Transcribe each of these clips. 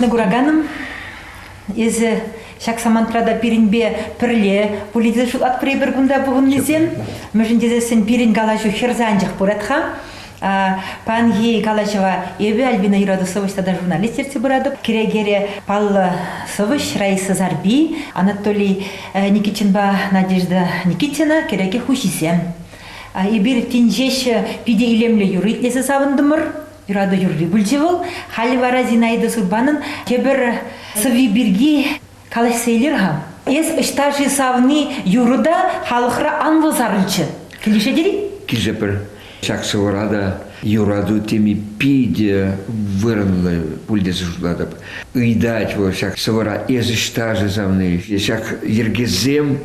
Иратны гураганым, езі шак самантрада пиринбе пірле, полиде шул ат прейбергунда бұғын незем, мүжіндезесін пирин галажу херзанжық бұратха. Панги Галашева Эбе Альбина Юраду Совыш тогда журналистерцы бурады. Кирегере Пал Совыш, Раиса Зарби, Анатолий Никитченба Надежда Никитина, Киреге Хушисем. И бир тинжеш пиде илемле юрит лесе савындымыр. Юраду юрри бүлжевыл. Халивара Зинаида Сурбанын кебір сыви бирги калаш сейлерға. Ес ыштажи савны юруда халықра анлы зарылчы. Килише дери? Килжепір. Шак сывырада юраду теми пиде вырынлы пульдесі жудладып. Үйдать во шак сывыра езі штажы завны. Шак ергезем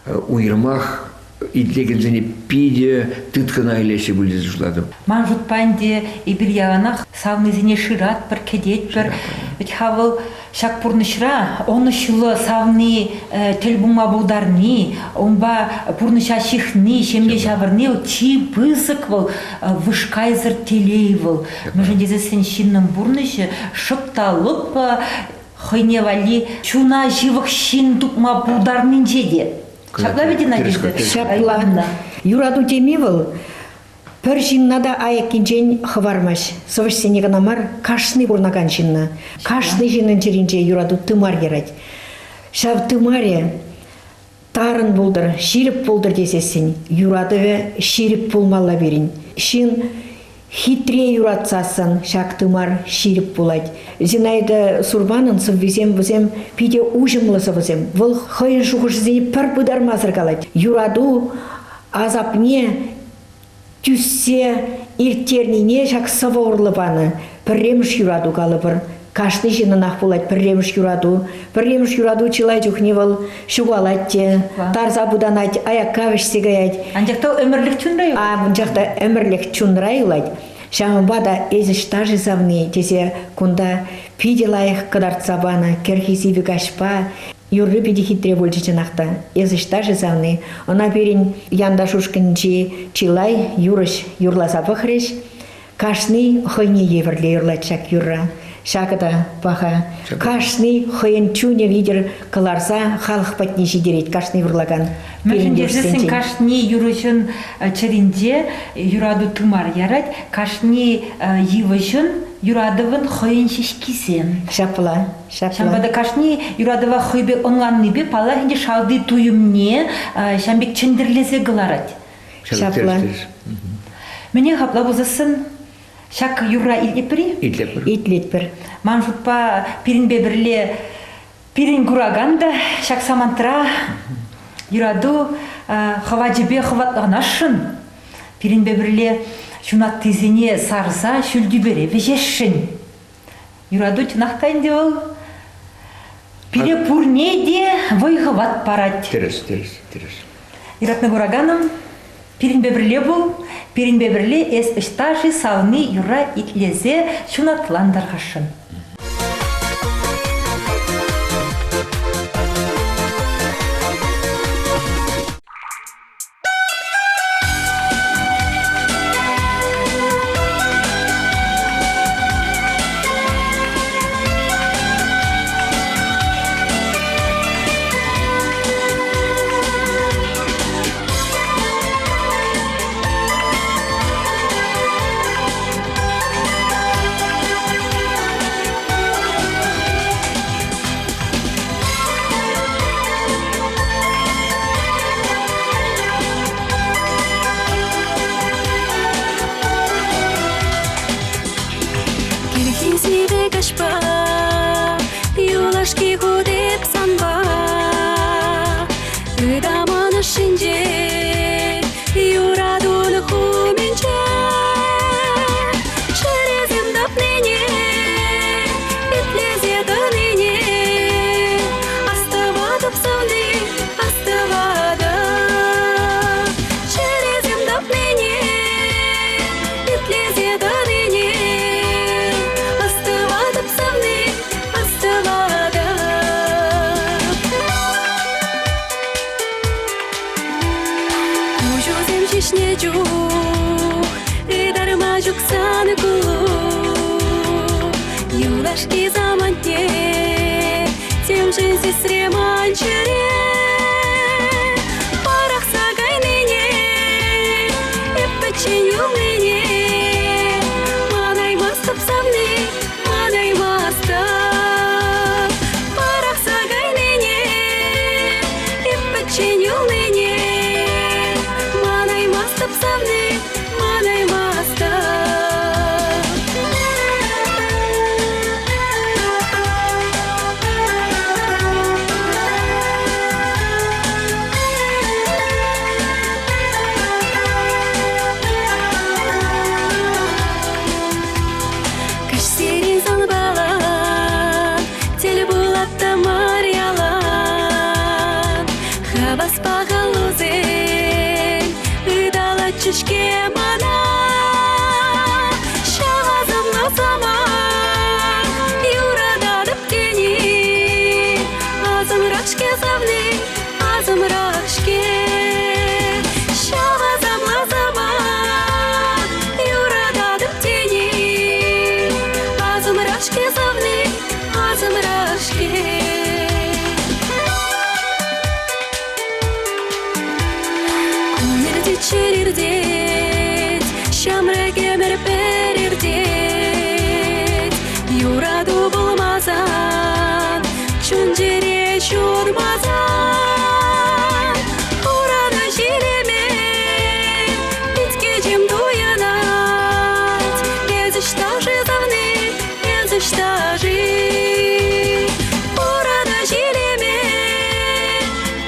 уйрмах идлегензене пиде тыткана илесе пульдесі жудладып. Ман жутпанде и бір яғанақ савны зене шырат бір кедет бір. Ведь хавыл шак пурнышра, оны шылы савны телбума бударни, онба пурныша шихни, шемге шавырни, чи пызык выл, вышкайзыр телей выл. Мүжін дезесен шинным бурнышы шыпталып, хойневали чуна живых шин тупма бударнин жеде. Шапла веде Надежда? Шапла. Юраду теме выл, пір жиннада айеккен жен хывармаш. Совыш сенеге намар кашны бурнаган жинна. Кашны жинын жеринже юраду тымар ерать. Шав тымаре тарын болдыр, ширип болдыр десесін. Юрадыве ширип болмалла берін. Шин хитре юратсасын, шак тымар ширип болать. Зинаида Сурбанын сыввизем пиде ужымлысы візем. Выл хойын шуғышызені пір бұдармазыр қалать. Юраду азапне түссе иртернине жак саворлы баны. Пірреміш юраду калы бір. Кашны жинынақ болать пірреміш юраду чылай жүхневіл шуғалатте, тарза буданать, аяққа вішсегаять. Анжақта өмірлік чунрай? Анжақта өмірлік чунрай улать. Шағымбада езі штажы завны, тесе кунда пиде лайық кыдартса баны, керхизи вигашпа, юрры пиде хитре больше чынақта. Езі штажы завны, она берін янда шушкінчи чилай юрыш юрласа пықреш, кашны хойне еверле юрлать шак юрра. Шакыда паха. Кашны хойын чуне видер каларса халық патне жидерет кашны вырлаган. Мәжіндерсің кашны юрышын чаринде юраду тумар ярать, кашны евышын юрадывын хойын шешкисен. Шапла. Шамбада кашны юрадыва хойбе онланны бе пала хинде шалды туюмне шамбек чендерлезе гыларать. Шапла. Мене хапла бозасын шак юра итлепри? Итлепір. Ман жутпа пирин бебірле пирин гураганда шак самантра юраду хаваджибе хаватланашын. Пирин бебірле шунат тезене сарса шүлді бере вежешшін. Юраду тінақтайын девыл. Пире пурне де войхыват парать. Терес. Иратны гураганым пирин бебірле бұл. Пирин бебірле эс ыштажы савны юра итлезе шунатландарғашын. Юлашки заманте Тесреман чире, парах сагайныне, печенюлыне, манай мастап савны, манай мастап, парах сагайныне, печенюлыне, манай мастап савны, манай мастап. Чешке мана, шағазым насама, юрададып тени, азым рашке завны, азым рашке, шағазым насама, юрададып тени, азым рашке завны, азым рашке. Çerirdet, şamrege merpererdet, yuradu bulmazan, çuncere şurmazan, orada jireme, bitkecim duyanat, eziştajı zavne, eziştajı, orada jireme,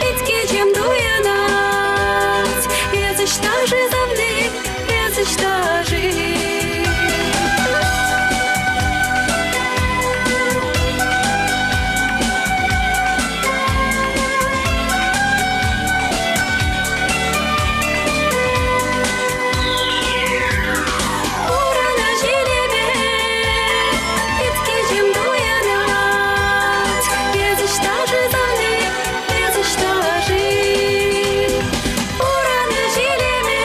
bitkecim duyanat, eziştajı zavne, eziştajı. Orada jireme, bitkecim duyanat, eziştajı zavne, eziştajı. Orada jireme,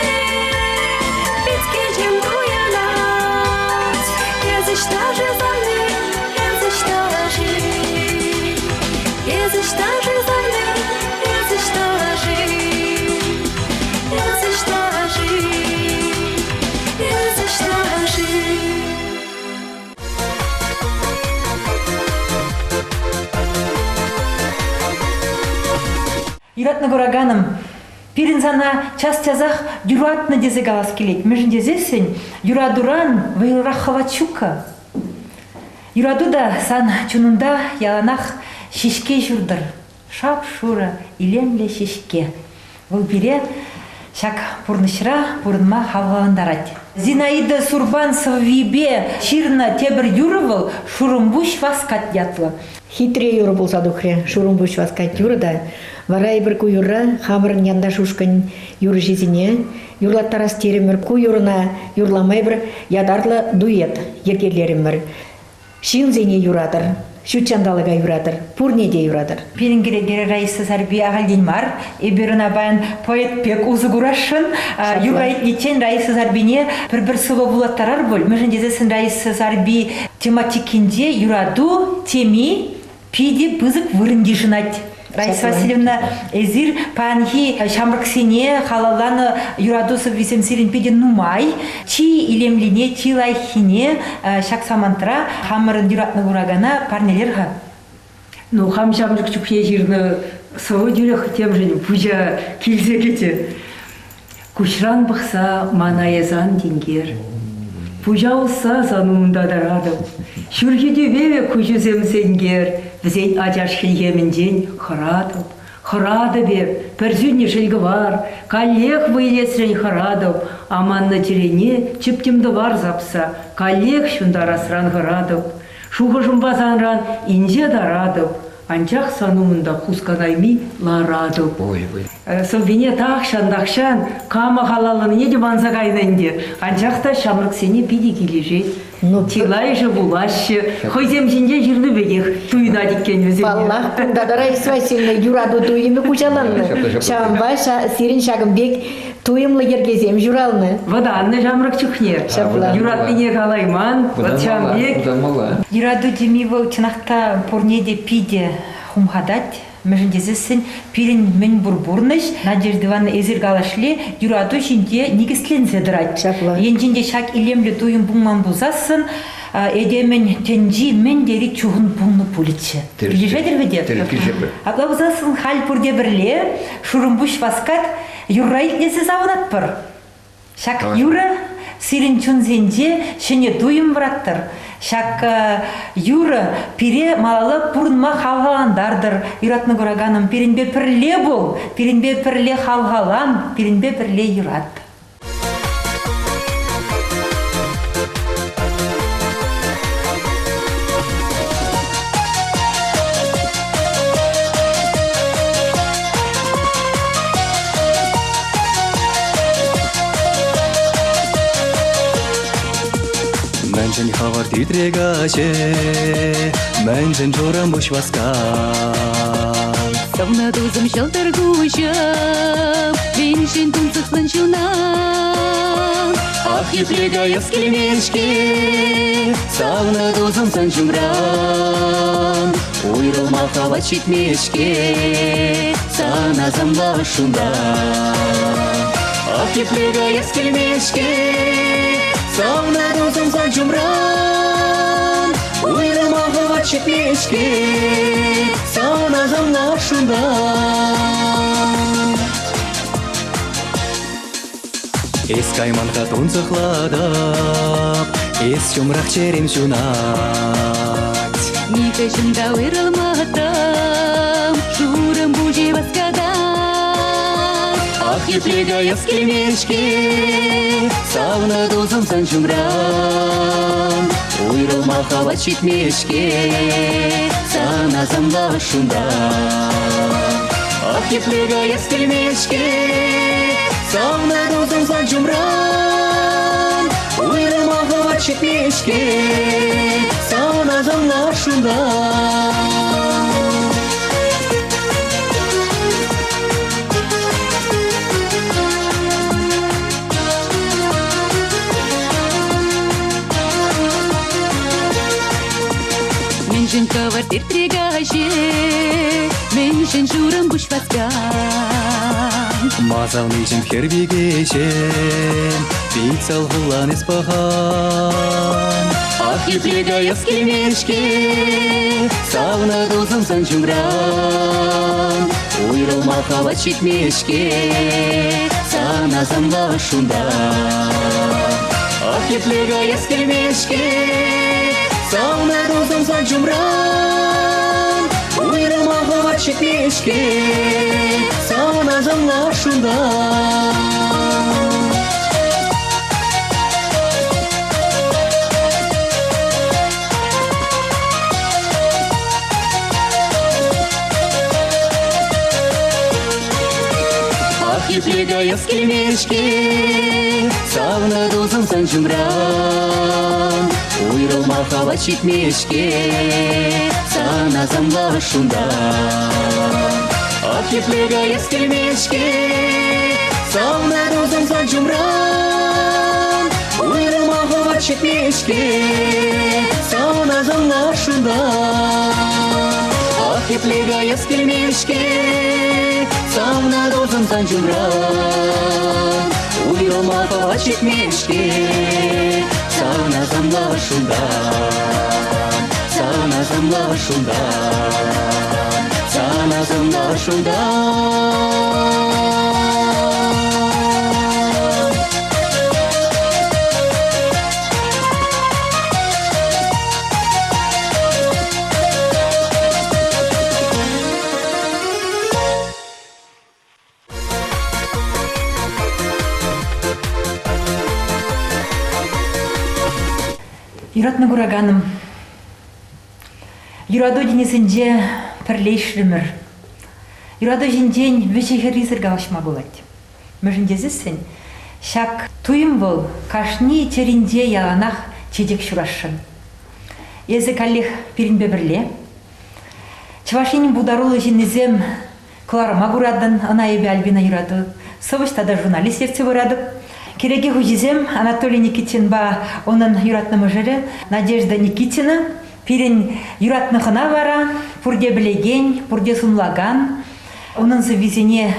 bitkecim duyanat, eziştajı zavne, eziştajı. Eziştajı zavne, eziştajı. Eziştajı. Eziştajı. Юратны гураганым, пиринзана час тязах юратны дезе галас келет. Межін дезесен юрадуран вайлрах хавачука. Юрадуда сан чунунда яланах шишке жүрдір. Шап шура илемле шишке. Бұл бире шак пурнышра пурнма хавгаландарать. Зинаида Сурбан Саввибе ширна тебір юрывыл шурумбуш васкат ятлы. Хитре юры болса духре, шурум буш васкать юры да, вара ибір ку юрра, хамырын янда шушкын юры жезіне, юрлаттарас теремір ку юрына юрламай бір ядарлы дует ергерлерімір. Шилзене юрадыр, шутчандалыга юрадыр, пурнеде юрадыр. Пирингере гере Раиса Сарби агалдинмар, эберына баян поэт пек узы гурашын, югайт нечен Раиса Сарбине бір сылы булаттарар бол. Межін дезесін Раиса Сарби тематикинде юраду теми пиди бызык вырынди жынать. Раиса Васильевна эзир панхи шамрыксене халаланы юрадусов висемсирин пиди нумай, чи илемлине, чи лайхине шак самантра хамырын юратны гурагана парнелерға. Ну, хамшамжык чупхе жирны сау дюрях тем же пужа килзе кете. Кушран бахса манаязан дингер. Пужа улса зануында дарадым. Шүргеде веве кужузем сенгер. Взен ажаш хилгемінден харадым. Харады беп, перзюнне шелгі бар. Коллег выйлесрен харадым. Аманны терене чіптемді бар запса. Коллег шундар асран харадым. Шухышым базанран инже дарадым. Анчах сануында хусканайми ларадым. Совбине тахшан, кама халалын еде банзагайнынде. Анчахта шамрық сене пиди кележет. Тилай же булашы. Хойзем жинде жирны бегех туйна диккен өзене. Валлах, да Раиса Васильевна юраду туйымы кучаланны. Шамбай сирин шагымбек туйымлы ергезем журалны. Воданны жамрық чухне. Юрат мене калайман, вот шамбек. Юраду демивал чынақта порнеде пиде хумхадать, межендезесен пирин мен бурбурныш, Надежда Ивановна эзергалашле, юраду жинде нигістлензе дырать. Шапла. Енжинде шак илемлі туйым буңман бузасын, эдемен тенжи мен дери чуғын буңны пуличе. Лежедер веде? Абла бузасын хал пурде бірле, шурымбуш васкат, юрраит несі завынат пыр. Шак юра сирин чунзенде шене туйым враттыр. Шак юра пире малалы пурнма халгаландардыр. Юратны гураганым пиринбе пірле бол, пиринбе пірле халгалан, пиринбе пірле юрат. Мәнжін хавар титрегаше, мәнжін жорам бұш басқан. Сауна дозым шалтыр гушам, меншін тұнсықлын жылнам. Ақ еплега ескелмешке, сауна дозым сан жұмрам. Ойрылма хава чекмешке, сан азамла шунда. Ақ еплега ескелмешке, сауна дозым сан жұмрам. Ойрылма хава чекмешке, сан азамла шунда. Ес кайманға тұнсықладап, ес жұмрақ черем жунат. Ниқа жында ойрылматам, журым бұжи басқадан. Ақ еплега ескелмешке, сауна дозым сан жұмрам. Ойрылма хава чекмешке, сан азамла шунда. Ақ еплега ескелмешке, сауна дозым сан жұмрам. Ойрылма хава чекмешке, сан азамла шунда. Меншін кавар тиртрегаше, меншін журым бұш басқан. Мазал мечім хербегешен, бит салғылан еспахан. Ақ еплега ескелмешке, сауна дозым сан жұмрам. Ойрылма хава чекмешке, сан азамла шунда. Ақ еплега ескелмешке, сауна дозым сан жұмрам. Ойрылма хава чекмешке, сан азамла шунда. Ақ еплега ескелмешке, сауна дозым сан жұмрам. Ойрылма хава чекмешке, сан азамла шунда. Ақ еплега ескелмешке, сауна дозым сан жұмрам. Ойрылма хава чекмешке, сан азамла шунда. Ақ еплега ескелмешке, сауна дозым сан жұмрам. Ойрылма хава чекмешке, сан азамла шунда. Сан азамла шунда. Сан азамла шунда. Юратны гураганым, юраду денесінде пірлейшілімір. Юраду жінден вешегерізір галашма болады. Мүжіндезісін, шак туым бол, кашни терінде яланақ чедек шурашын. Езі каллих пиринбе бірле. Чавашинин бударулы жинезем Кларма гурадын, ана ебе Альбина юраду. Совыштада журналист ерце гураду. Кереге хужизем Анатолий Никитин ба, оның юратны мұжыры Надежда Никитина, Пирен юратнықына бара, пурде білеген, пурде сумлаган. Оның визине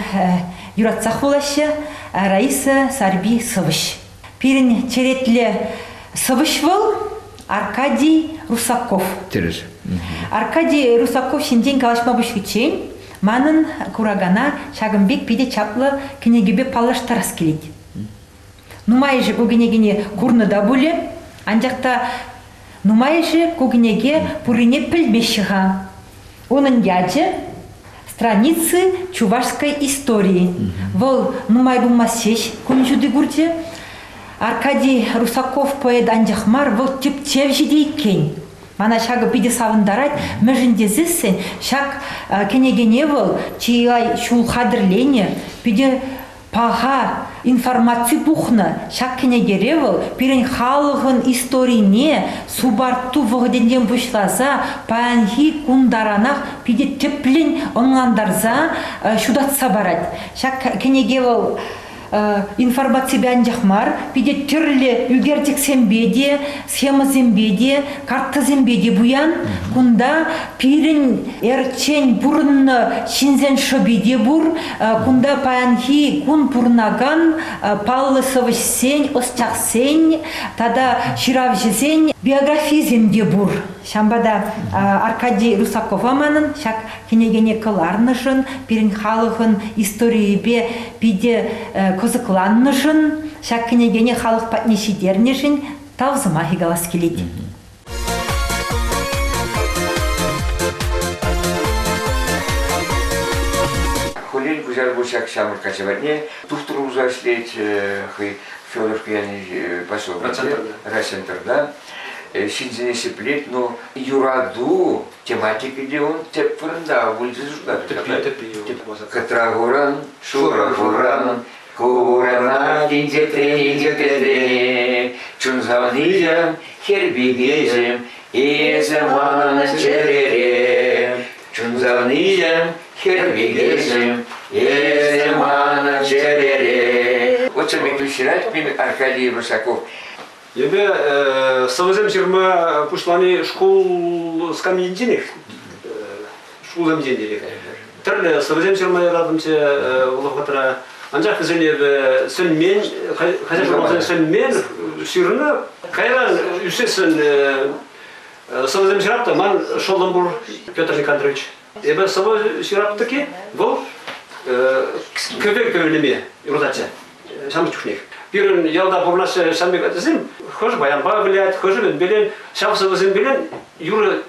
юратсақ болашы, Раиса Сарби Сывыш. Пирен черетлі Сывыш был Аркадий Русаков. Терес. Аркадий Русаков шинден калашма бушкичен, манын курагана шагымбек пиде чаплы кенегебе палаштарас келет. Нумайжы көгенегіне курныда буле, анжақта нумайжы көгенеге пурине пілмешіға. Оның яджы страницы чувашской истории. Вол нумай булмасеш күнжуды гурде. Аркадий Русаков поэт анжақмар вол тип-чевжі дейкен. Мана шагы пиде савындарать, мәжінде зіссен, шаг кенегене вол, чиай шул қадырлене, пиде паға информация бұқны, шаг кенегере вол, пирен халығын историне субарту вғыденден бұшлаза, паянхи кундаранақ пиде теплен оңандарза шудатса барад. Шаг кенеге вол информация бән жақмар, пиде түрлі үгердік сенбеде, схема сенбеде, карта сенбеде бұян, күнда пирін әрчен бұрынны шинзен шобеде бұр, күнда паянхи күн бұрнаган паллы сывыш сен, остяқ сен, тада ширав жесен, биография земде бұр. Шамбада Аркадий Русаков аманын, шак кенегене кыларнышын, пирин халығын историебе пиде козықланнышын, шак кенегене халық патнешидернешін тавзыма хигалас келеді. Хулин кузар бушак шамыр качаварне, тухтуру зашлеть Федор Пьяный посол Райцентрда. Шинзенесе плет, но юраду тематика, где он теп френда, будет ждать. Катрагуран, шурагуран, курана, диндетре, чунзавнизем, хербигезем, эземана черере, чунзавнизем, хербигезем, эземана черере. Вот что мне присылать, Аркадий Русаков. Ебе савызем жирма пушлани школ скамьиндиних, школ замдиндиних. Терле савызем жирма ярадымче улахатра анжақ зенебе сөнмен, хазя журмазен сөнмен ширны кайран үсесен савызем жирапта ман шолдан бур Петр Никандрович. Ебе савы жираптыки бұл көбек-көбелеме юрдача, шамычухних. Пирен ялда бурнасы самбек атызым, хожу баянба білет, хожу білен, шамсыбызын білен, Юры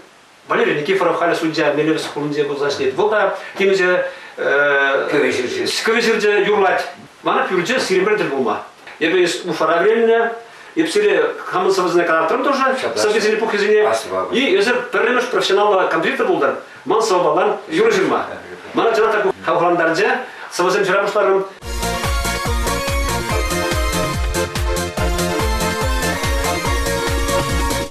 Валерий Никифоров халі судья менебіз құлынзе бұл зашлет. Бұл да темезе көвесерде юрлать. Мана пюрже серебрдер болма. Ебе уфара времени, епсілі хамылсыбызына канаттырым тоже, совбезіне пухезіне. И өзір пірремеш профессионалла компьютер болдар. Ман сабалан Юры жирма. Мана жанатар хавхаландарже, сабызым жирапышларым.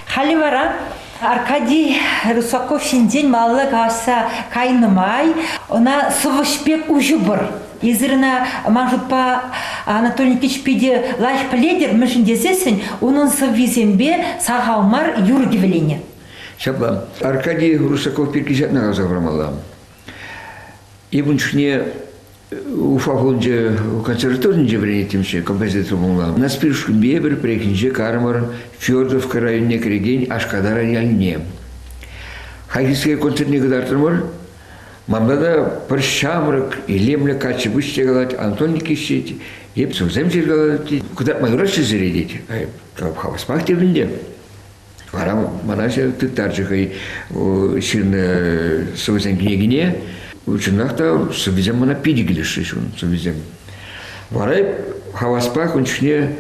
Халивара Аркадий Русаков шинден малы каса кайнымай, она сывышпек уже бір. Езіріна мажутпа Анатолий Никитич пиде лайх пледер мүшіндесесін, оның сыввизембе сағалмар юргевелене. Шабла, Аркадий Русаков перекисятна газаврамала. И bunchne уфахунже консерваторнje вренетимше композитор була. На спиршкун бебер прекинже кармар Фёдоровка районе креген Ашкадар районе. Хайгиске концертне гадартырмар. Мамдада бір шамрак и лемле качы бüşteгалат Антон Никитич епсу земжергалат. Куда майорачы зередеть. Как хаваспах тевлинде. Арам манаше тыттаржыгай ширны совсем княгине. Ученахта совсем мана пидигилишь он совсем. Варай хаваспах он чне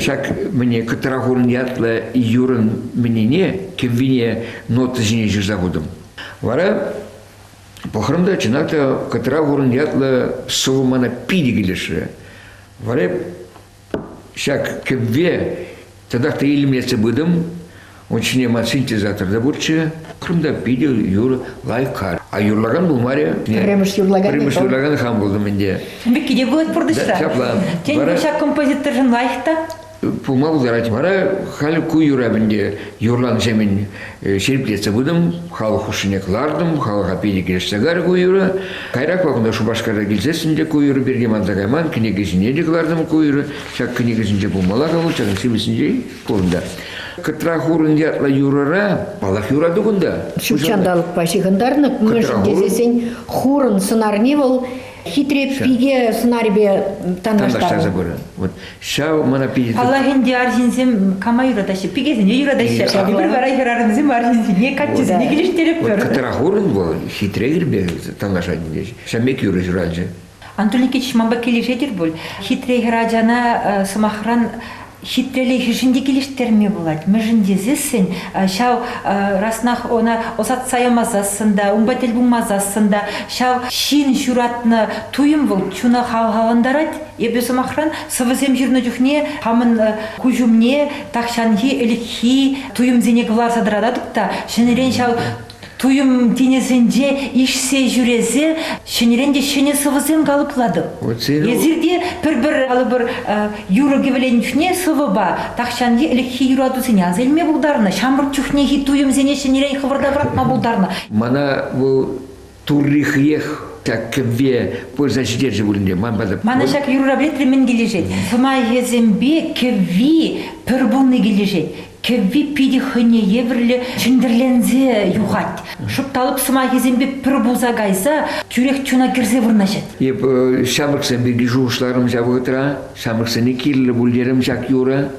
шак мне катрагурн ятла юрын мне не кевине ноты зинежи заводом. Варай похромда ченахта катрагурн ятла совмана пидигилишь. Варай шак кеве тогда ты или мне цебыдом очень синтезатор добурче, крымда пидел юр лайкар. А юрлаган был Мария. Премыш юрлаган. Премыш юрлаган хам был менде. Бекиде будет продышта. Тень бушак композитор жен лайхта. Пулма булдарать бара хал куюра бинде юрлан жемин шерплеце будым хал хушине кылардым хал хапиди келсегар куюра кайрак вакында шу башкарда келсесинде куюра берге мандагайман книгесине де кылардым куюра шак книгесинде булмала кабыл чагын сибисинде курунда кытра хурунде атла юрара балак юра дугунда Шучандалык пашигандарны мыжын дезесен хурын сынар не бол хитреп пиге сынарбе тандаштар. Вот шау мана пиди. Аллахин аржинсем кама юрадаши пигезин юрадаши. Бир барай херарынсем аржинсем не катчизин не келиштереп бер. Кытра хурун бол хитрегир бе тангашадин деш. Шамек юры журалжы. Антон Никитич мамба келишетир бул. Хитрегир ажана самахран хитреле хишинде келиштерме булат. Мыжын дезесен шау раснах она осат саямазасында, умбатель бумазасында, шау шин шуратны туйым бул чуна хавандарат. Ебе самахран савызем жирно жухне хамын кужумне такшанхи эликхи туйым зене глар садырададыкта. Шенерен шау туйым тенесенде ишсе жүресе, шенеренде шене сывызем галыплады. Езирде бір алыбыр юры гевелен чухне сывыба, тахшанде элекхи юраду сене азелме булдарны, шамбыр чухне хи туйым зене шенерен хывырда вратма булдарны. Мана бұл туррихиех так кеве позачдер же булинде мамбада. Мана шак юра билетри мен кележет. Сыма езембе кеви пырбулны кележет. Кеви пиди хыне еврле чиндерлензе югат. Шупталып сыма езембе пырбуза гайса, чурек чуна кирзе вырнашет. Еп шамырксен бирги жуғышларым жабытыра, шамырксен кирлі булдерім жак юра.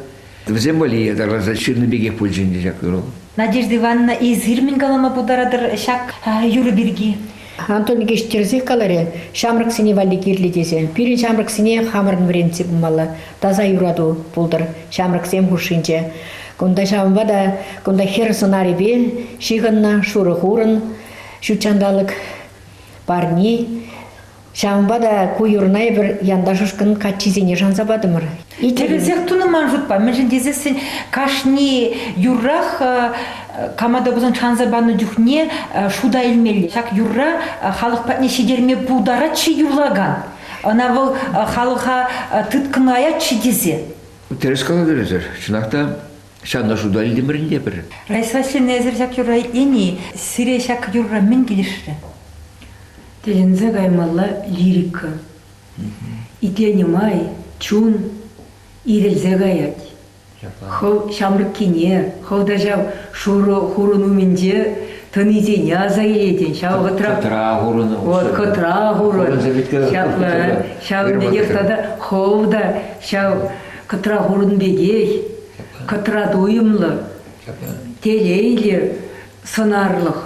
Взем бали едарлаза ширны беге пульжинде жак юра. Надежда Ивановна изирмин галама бударадыр шак юры бирги. Антон Никитич терзех каларе шамрак сине валли кирле десе. Пирин шамрак сине хамырын вренци бумала. Таза юраду булдыр шамрак сем хушинче. Кунда шамбада, кунда хер сценарий бе, шиганна, шуры хурын, шучандалык парни. Шамбада куюрнай бір яндашышкын катчизене жансабадымыр. Терезех туны манжутпа, мен дезесен кашни юррах камада бузан чанзабаны дюхне шуда илмели. Шак юрра халық патне шидерме будара чи юрлаган. Она был халыха тыткыная чи дезе. Терес каладырызыр, шынақта шанна шуда илдемірінде бір. Райсвасын незір шак юрра итлени, сире шак юрра мен келішті. Телензе гаймалла лирика. Итлени май, чун, ирелзе гаять. Хо шамрык кине, хо дажав хурун уменде тынизене азайлетен, шау Кытра хурын. Вот кытра хурын. Шау негертада ховда, шау кытра хурын бегей, кытра дуйымлы, телейлі, сынарлық.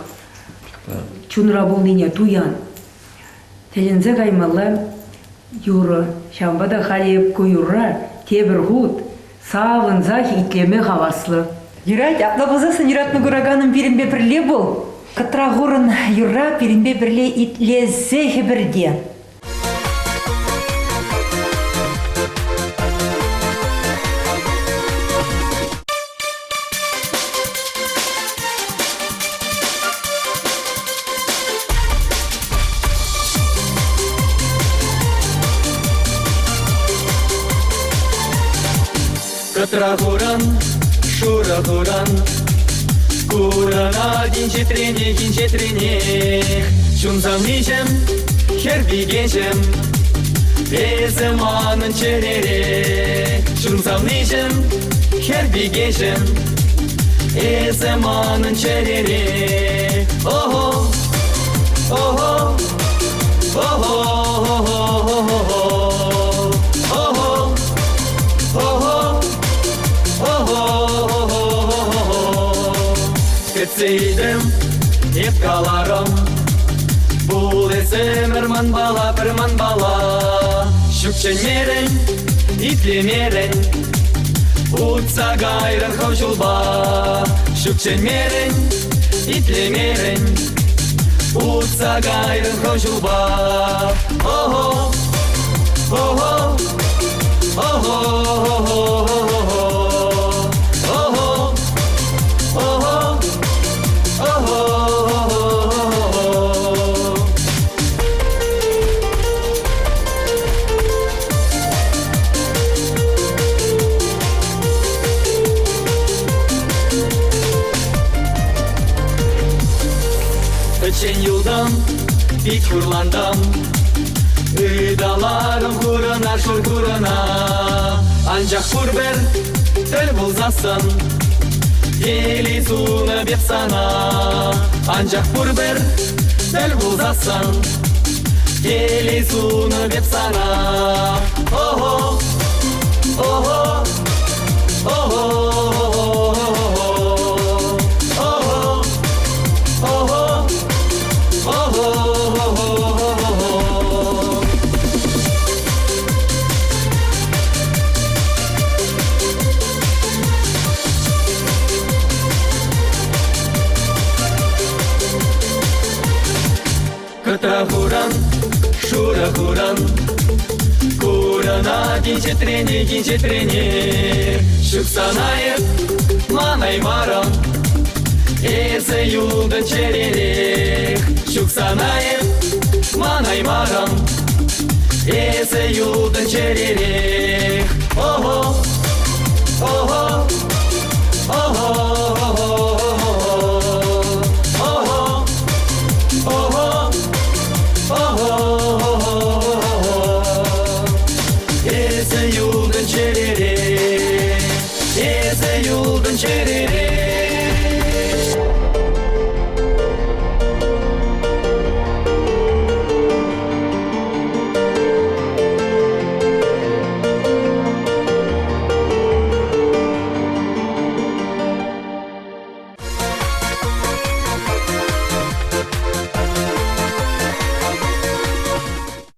Чунра болныне туян. Телензе гаймалла юры, шамбада халиеп куюрра, тебір ғуд, савынза итлеме хаваслы. Юрать, аплабызасын юратны гураганым пиринбе бірле бол. Кытра ғурын юра пиринбе бірле итлезе хебірде. Кытра хуран, шура хуран, курана динчетрене, чунзам ничем, херби генчем, беземанын черере, чунзам ничем, херби генчем, беземанын черере, ого, ого, ого, Кетсейдім, епкаларым, бұл есімір ман бала, бір ман бала. Шүкченмерін, итлемерін, ұтса ғайрын қаушылба. Шүкченмерін, итлемерін, ұтса ғайрын қаушылба. Охо, охо, охо, охо. юлдан бик хурландым Ыдаларым курына шул курына Анчах пурбер тел булзасын Ели суны беп сана Анчах пурбер тел булзасын Ели суны беп сана Ого, ого, ого, Кыта хуран, шура хуран Курана кинче трене Шуксанаев, манай маран Эсе юлдан черерек Шуксанаев, манай маран Эсе юлдан черерек Ого, ого, ого, Ese yoldan çerere